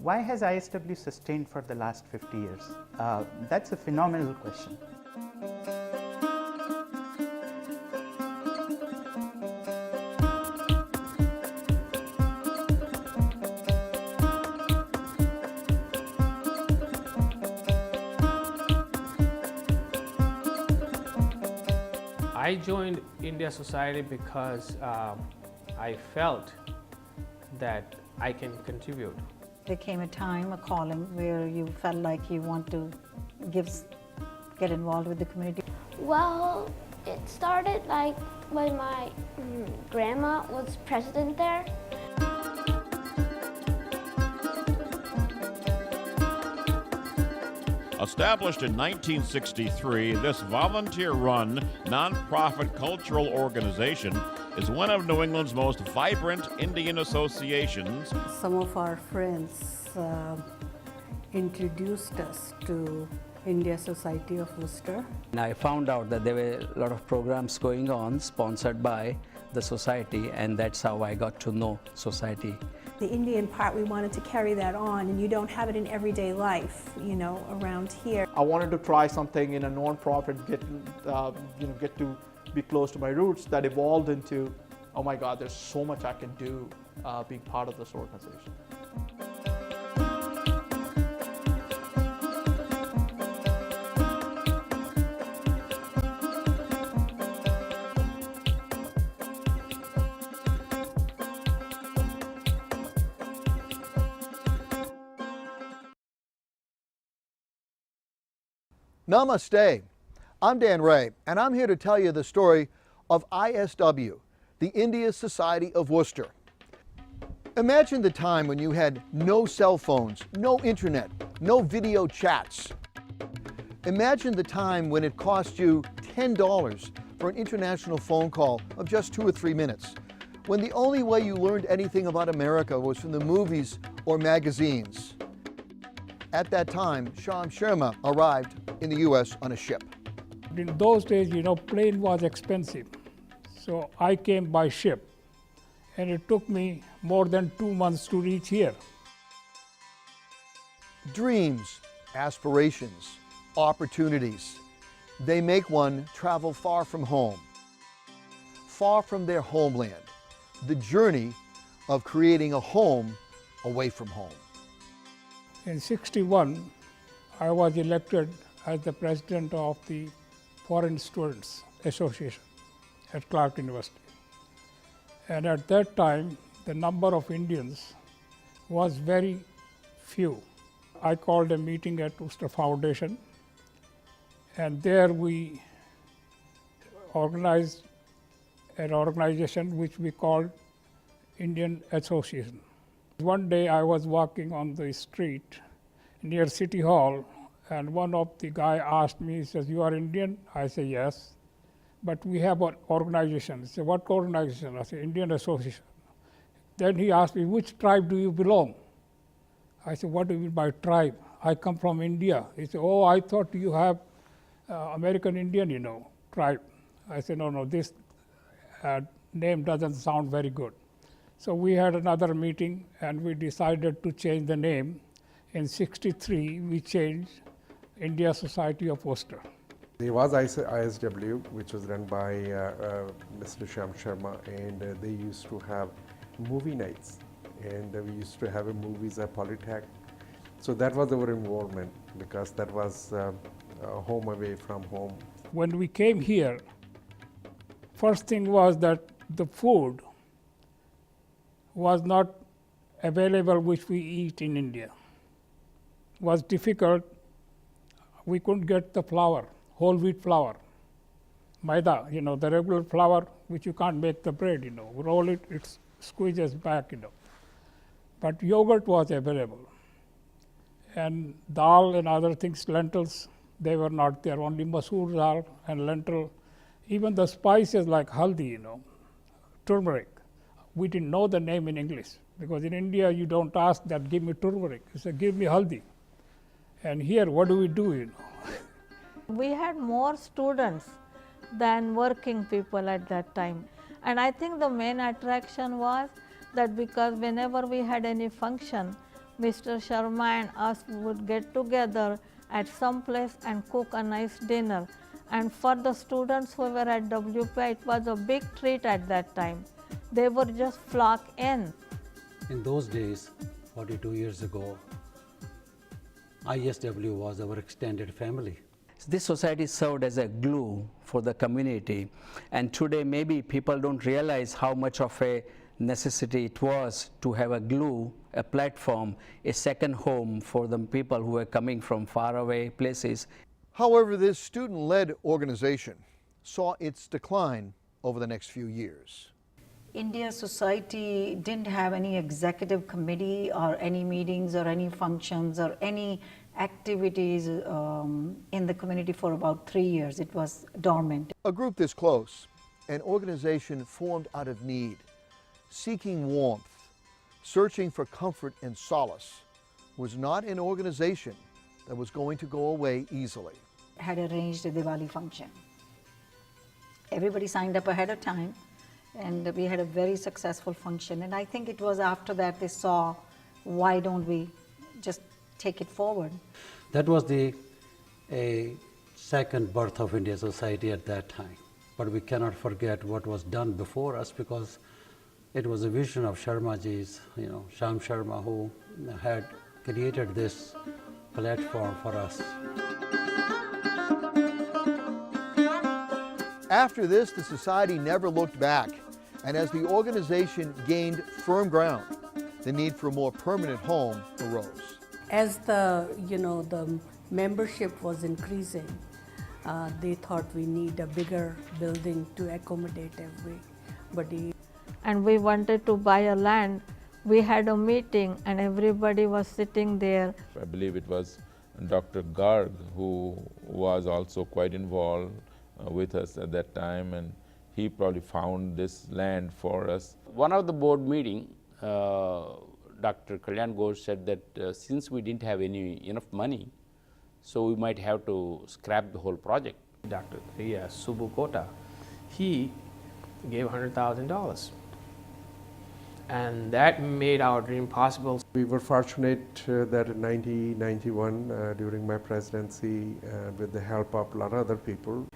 Why has ISW sustained for the last 50 years? That's a phenomenal question. I joined India Society because I felt that I can contribute. There came a time, a calling, where you felt like you want to get involved with the community. Well, it started like when my grandma was president there. Established in 1963, this volunteer-run, nonprofit cultural organization is one of New England's most vibrant Indian associations. Some of our friends introduced us to India Society of Worcester. And I found out that there were a lot of programs going on sponsored by the society, and that's how I got to know society. The Indian part, we wanted to carry that on, and you don't have it in everyday life, around here. I wanted to try something in a non-profit, get to be close to my roots. That evolved into, oh my God, there's so much I can do being part of this organization. Namaste. I'm Dan Ray, and I'm here to tell you the story of ISW, the India Society of Worcester. Imagine the time when you had no cell phones, no internet, no video chats. Imagine the time when it cost you $10 for an international phone call of just 2 or 3 minutes, when the only way you learned anything about America was from the movies or magazines. At that time, Sham Sharma arrived in the U.S. on a ship. In those days, plane was expensive. So I came by ship, and it took me more than 2 months to reach here. Dreams, aspirations, opportunities, they make one travel far from home, far from their homeland, the journey of creating a home away from home. In '61, I was elected as the president of the Foreign Students Association at Clark University. And at that time, the number of Indians was very few. I called a meeting at Worcester Foundation, and there we organized an organization which we called Indian Association. One day I was walking on the street near City Hall, and one of the guy asked me, he says, "You are Indian?" I say, "Yes." "But we have an organization." He said, "What organization?" I said, "Indian Association." Then he asked me, "Which tribe do you belong?" I said, "What do you mean by tribe? I come from India." He said, "Oh, I thought you have American Indian, tribe." I said, "No, this name doesn't sound very good." So we had another meeting, and we decided to change the name. In '63, we changed India Society of Worcester. There was ISW, which was run by Mr. Sham Sharma, and they used to have movie nights, and we used to have movies at Polytech. So that was our involvement, because that was home away from home. When we came here, first thing was that the food was not available which we eat in India. It was difficult. We couldn't get the flour, whole wheat flour, maida, the regular flour which you can't make the bread, roll it, it squeezes back, But yogurt was available. And dal and other things, lentils, they were not there, only masoor dal and lentil. Even the spices like haldi, turmeric. We didn't know the name in English, because in India you don't ask that, "Give me turmeric." You say, "Give me haldi." And here, what do we do, We had more students than working people at that time. And I think the main attraction was that because whenever we had any function, Mr. Sharma and us would get together at some place and cook a nice dinner. And for the students who were at WPI, it was a big treat at that time. They would just flock in. In those days, 42 years ago, ISW was our extended family. This society served as a glue for the community, and today maybe people don't realize how much of a necessity it was to have a glue, a platform, a second home for the people who were coming from faraway places. However, this student-led organization saw its decline over the next few years. India Society didn't have any executive committee or any meetings or any functions or any activities in the community for about 3 years. It was dormant. A group this close, an organization formed out of need, seeking warmth, searching for comfort and solace, was not an organization that was going to go away easily. Had arranged a Diwali function. Everybody signed up ahead of time, and we had a very successful function. And I think it was after that they saw, why don't we just take it forward? That was the second birth of India Society at that time. But we cannot forget what was done before us, because it was a vision of Sharmaji's, Sham Sharma, who had created this platform for us. After this, the society never looked back, and as the organization gained firm ground, the need for a more permanent home arose. As the membership was increasing, they thought we need a bigger building to accommodate everybody. And we wanted to buy a land. We had a meeting and everybody was sitting there. I believe it was Dr. Garg who was also quite involved with us at that time, and he probably found this land for us. One of the board meeting, Dr. Kalyan Ghosh said that since we didn't have enough money, so we might have to scrap the whole project. Dr. Subbu Kota, he gave $100,000. And that made our dream possible. We were fortunate that in 1991, during my presidency, with the help of a lot of other people,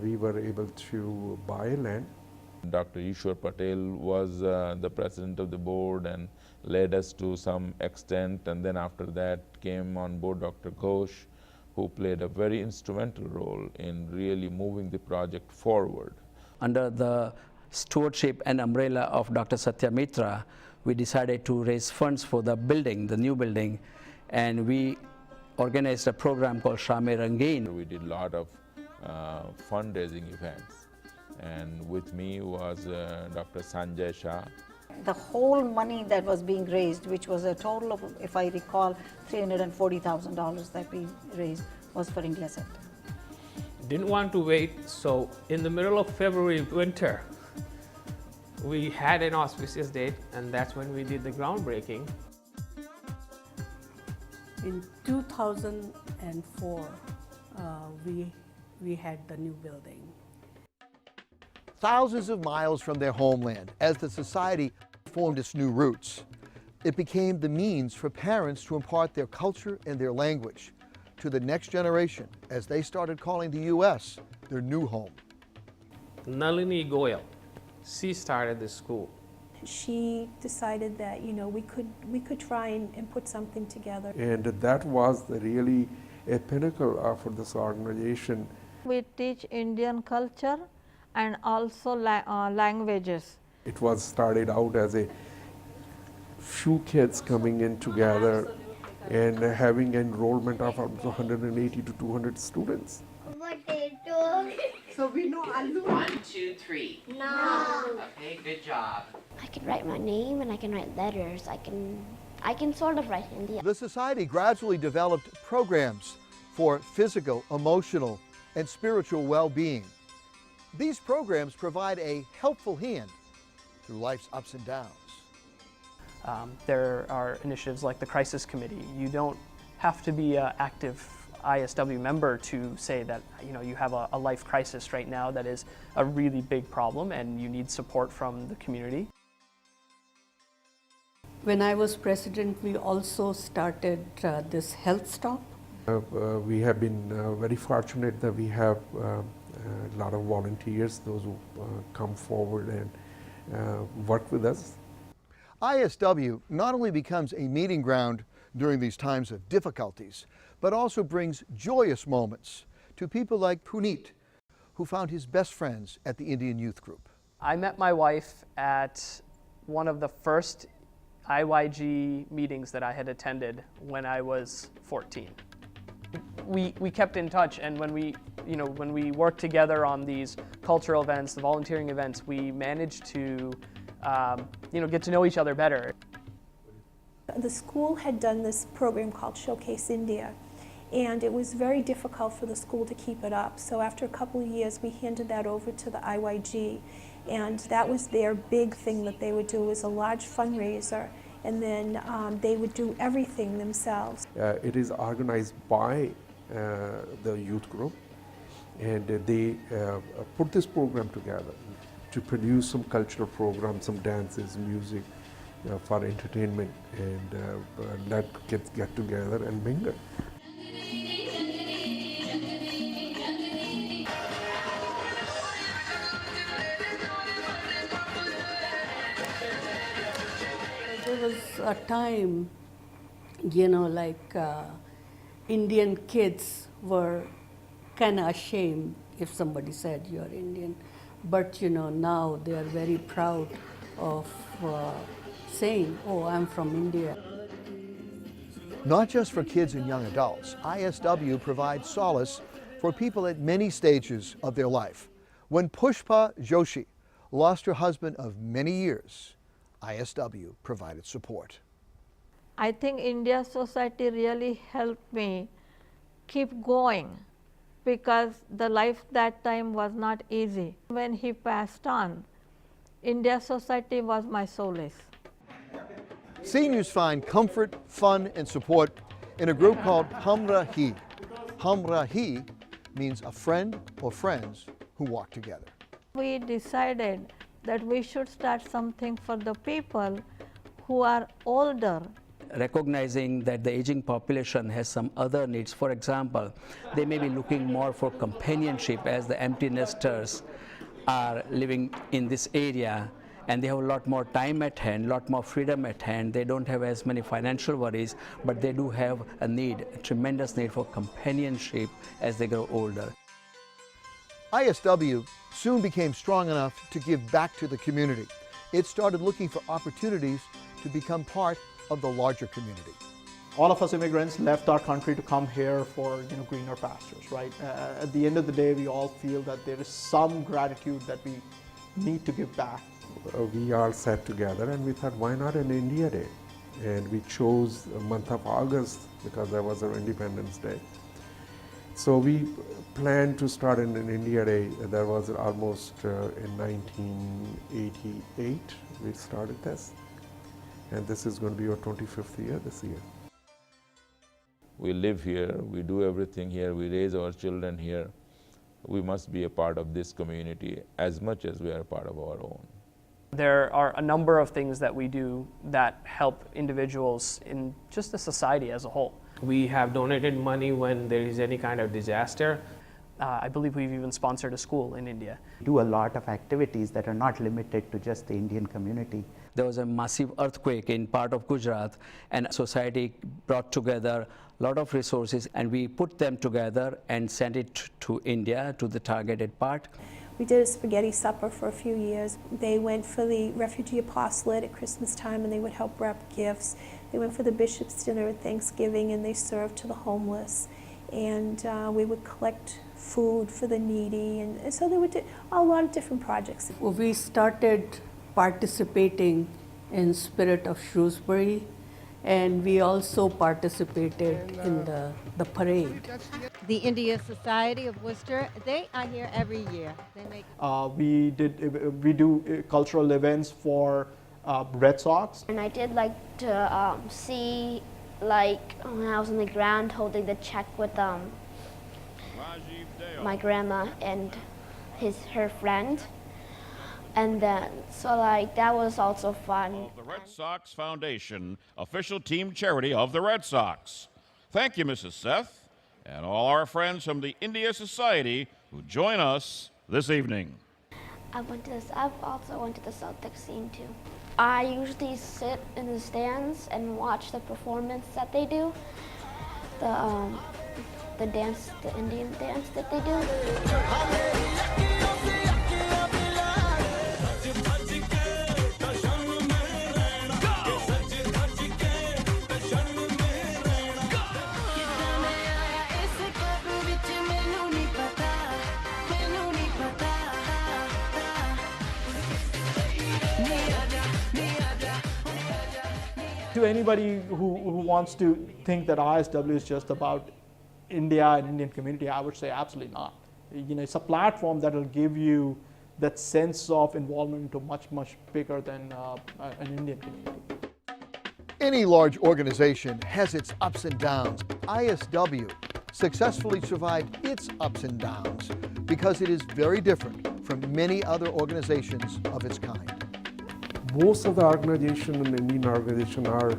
we were able to buy land. Dr. Ishwar Patel was the president of the board and led us to some extent, and then after that came on board Dr. Ghosh, who played a very instrumental role in really moving the project forward. Under the stewardship and umbrella of Dr. Satya Mitra, we decided to raise funds for the building, the new building, and we organized a program called Shame Rangeen. We did a lot of fundraising events, and with me was Dr. Sanjay Shah. The whole money that was being raised, which was a total of, if I recall, $340,000 that we raised, was for India Center. Didn't want to wait, so in the middle of February winter, we had an auspicious date, and that's when we did the groundbreaking. In 2004, we had the new building. Thousands of miles from their homeland, as the society formed its new roots, it became the means for parents to impart their culture and their language to the next generation as they started calling the U.S. their new home. Nalini Goyal, she started this school. She decided that we could try and put something together. And that was really a pinnacle for this organization. We teach Indian culture and also languages. It was started out as a few kids coming in together and having enrollment of 180 to 200 students. So we know Alu. 1, 2, 3. No. Okay, good job. I can write my name and I can write letters. I can sort of write Hindi. The society gradually developed programs for physical, emotional, and spiritual well-being. These programs provide a helpful hand through life's ups and downs. There are initiatives like the Crisis Committee. You don't have to be an active ISW member to say that you have a life crisis right now that is a really big problem and you need support from the community. When I was president, we also started this health stop. We have been very fortunate that we have a lot of volunteers, those who come forward and work with us. ISW not only becomes a meeting ground during these times of difficulties, but also brings joyous moments to people like Puneet, who found his best friends at the Indian Youth Group. I met my wife at one of the first IYG meetings that I had attended when I was 14. We kept in touch, and when we worked together on these cultural events, the volunteering events, we managed to get to know each other better. The school had done this program called Showcase India, and it was very difficult for the school to keep it up. So after a couple of years, we handed that over to the IYG, and that was their big thing that they would do, was a large fundraiser, and then they would do everything themselves. It is organized by the youth group, and they put this program together to produce some cultural programs, some dances, music for entertainment, and let kids get together and mingle. There was a time, Indian kids were kind of ashamed if somebody said you're Indian. But now they are very proud of saying, oh, I'm from India. Not just for kids and young adults, ISW provides solace for people at many stages of their life. When Pushpa Joshi lost her husband of many years, ISW provided support. I think India Society really helped me keep going, because the life that time was not easy. When he passed on, India Society was my solace. Seniors find comfort, fun, and support in a group called Hum Rahi. Hum Rahi means a friend or friends who walk together. We decided that we should start something for the people who are older. Recognizing that the aging population has some other needs. For example, they may be looking more for companionship, as the empty nesters are living in this area, and they have a lot more time at hand, a lot more freedom at hand. They don't have as many financial worries, but they do have a need, a tremendous need for companionship as they grow older. ISW soon became strong enough to give back to the community. It started looking for opportunities to become part of the larger community. All of us immigrants left our country to come here for greener pastures, right? At the end of the day, we all feel that there is some gratitude that we need to give back. We all sat together and we thought, why not an India Day? And we chose the month of August because that was our Independence Day. So we planned to start an India Day. That was almost in 1988 we started this. And this is going to be our 25th year this year. We live here, we do everything here, we raise our children here. We must be a part of this community as much as we are a part of our own. There are a number of things that we do that help individuals in just the society as a whole. We have donated money when there is any kind of disaster. I believe we've even sponsored a school in India. We do a lot of activities that are not limited to just the Indian community. There was a massive earthquake in part of Gujarat, and society brought together a lot of resources, and we put them together and sent it to India, to the targeted part. We did a spaghetti supper for a few years. They went for the refugee apostolate at Christmas time, and they would help wrap gifts. They went for the bishop's dinner at Thanksgiving, and they served to the homeless. And we would collect food for the needy, and so they would do a lot of different projects. Well, we started participating in Spirit of Shrewsbury, and we also participated in the parade. The India Society of Worcester, they are here every year. They make we do cultural events for Red Sox. And I did like to see, like when I was on the ground holding the check with my grandma and her friend. And then, so like, that was also fun. The Red Sox Foundation, official team charity of the Red Sox. Thank you, Mrs. Seth, and all our friends from the India Society who join us this evening. I've also went to the Celtics scene too. I usually sit in the stands and watch the performance that they do, the dance, the Indian dance that they do. To anybody who wants to think that ISW is just about India and Indian community, I would say absolutely not. You know, it's a platform that will give you that sense of involvement into much bigger than an Indian community. Any large organization has its ups and downs. ISW successfully survived its ups and downs because it is very different from many other organizations of its kind. Most of the organizations in Indian organization are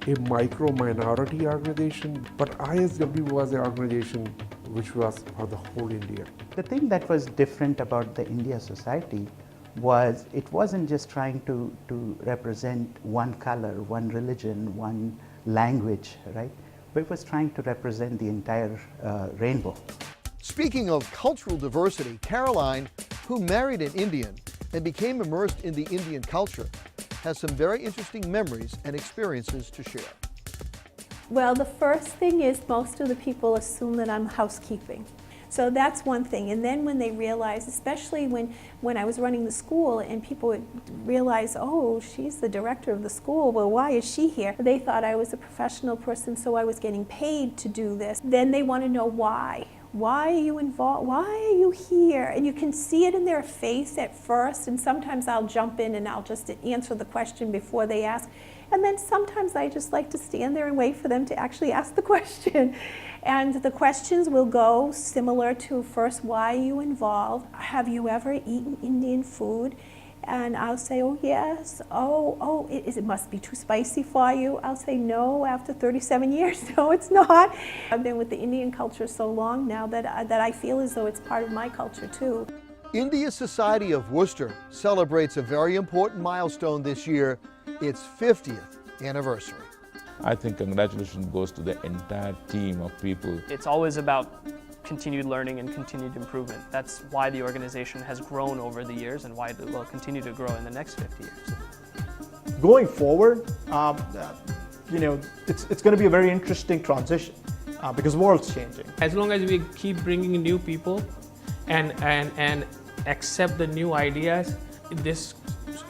a micro minority organization, but ISW was an organization which was for the whole India. The thing that was different about the India Society was it wasn't just trying to represent one color, one religion, one language, right? But it was trying to represent the entire rainbow. Speaking of cultural diversity, Caroline, who married an Indian and became immersed in the Indian culture, has some very interesting memories and experiences to share. Well, the first thing is most of the people assume that I'm housekeeping. So that's one thing. And then when they realize, especially when I was running the school and people would realize, oh, she's the director of the school, well, why is she here? They thought I was a professional person, so I was getting paid to do this. Then they want to know why. Why are you involved? Why are you here? And you can see it in their face at first, and sometimes I'll jump in and I'll just answer the question before they ask. And then sometimes I just like to stand there and wait for them to actually ask the question. And the questions will go similar to first, why are you involved? Have you ever eaten Indian food? And I'll say, oh yes. Oh, it must be too spicy for you. I'll say, no, after 37 years, no, it's not. I've been with the Indian culture so long now that I feel as though it's part of my culture too. India Society of Worcester celebrates a very important milestone this year, its 50th anniversary. I think congratulations goes to the entire team of people. It's always about continued learning and continued improvement. That's why the organization has grown over the years and why it will continue to grow in the next 50 years. Going forward, you know, it's going to be a very interesting transition because the world's changing. As long as we keep bringing new people and accept the new ideas, this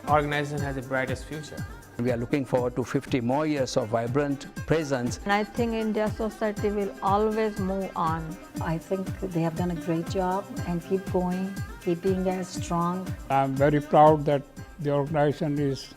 organization has the brightest future. We are looking forward to 50 more years of vibrant presence. And I think India Society will always move on. I think they have done a great job and keep going, keep being as strong. I'm very proud that the organization is